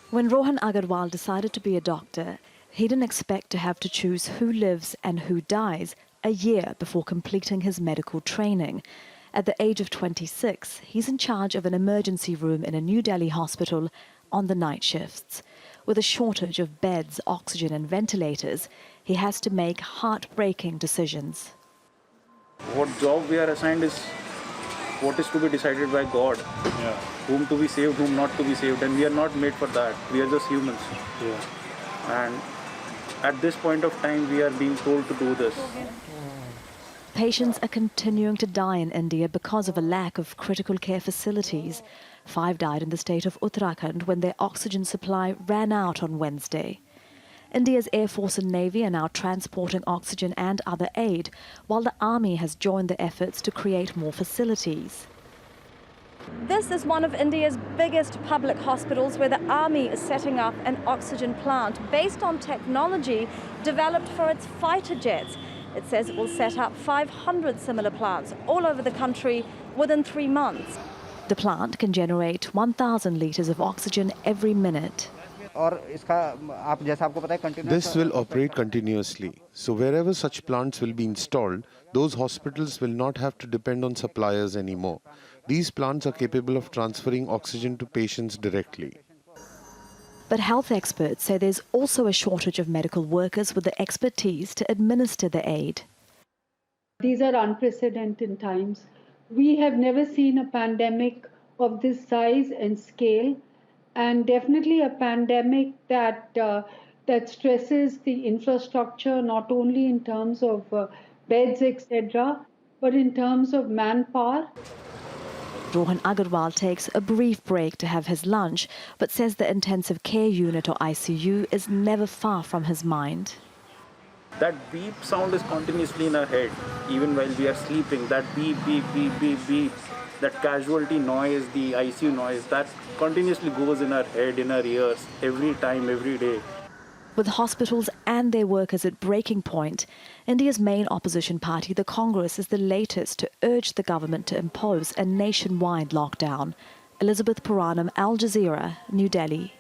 When Rohan Agarwal decided to be a doctor, he didn't expect to have to choose who lives and who dies a year before completing his medical training. At the age of 26, he's in charge of an emergency room in a New Delhi hospital on the night shifts. With a shortage of beds, oxygen and ventilators, he has to make heartbreaking decisions. What job we are assigned is what is to be decided by God. Yeah. Whom to be saved, whom not to be saved. And we are not made for that. We are just humans. Yeah. And at this point of time, we are being told to do this. Patients are continuing to die in India because of a lack of critical care facilities. 5 died in the state of Uttarakhand when their oxygen supply ran out on Wednesday. India's Air Force and Navy are now transporting oxygen and other aid, while the Army has joined the efforts to create more facilities. This is one of India's biggest public hospitals where the Army is setting up an oxygen plant based on technology developed for its fighter jets. It says it will set up 500 similar plants all over the country within 3 months. The plant can generate 1,000 litres of oxygen every minute. This will operate continuously. So wherever such plants will be installed, those hospitals will not have to depend on suppliers anymore. These plants are capable of transferring oxygen to patients directly. But health experts say there's also a shortage of medical workers with the expertise to administer the aid. These are unprecedented times. We have never seen a pandemic of this size and scale, and definitely a pandemic that stresses the infrastructure, not only in terms of beds, etc., but in terms of manpower. Rohan Agarwal takes a brief break to have his lunch, but says the intensive care unit or ICU is never far from his mind. That beep sound is continuously in our head, even while we are sleeping. That beep, beep, beep, beep, beep, that casualty noise, the ICU noise, that continuously goes in our head, in our ears, every time, every day. With hospitals and their workers at breaking point, India's main opposition party, the Congress, is the latest to urge the government to impose a nationwide lockdown. Elizabeth Puranam, Al Jazeera, New Delhi.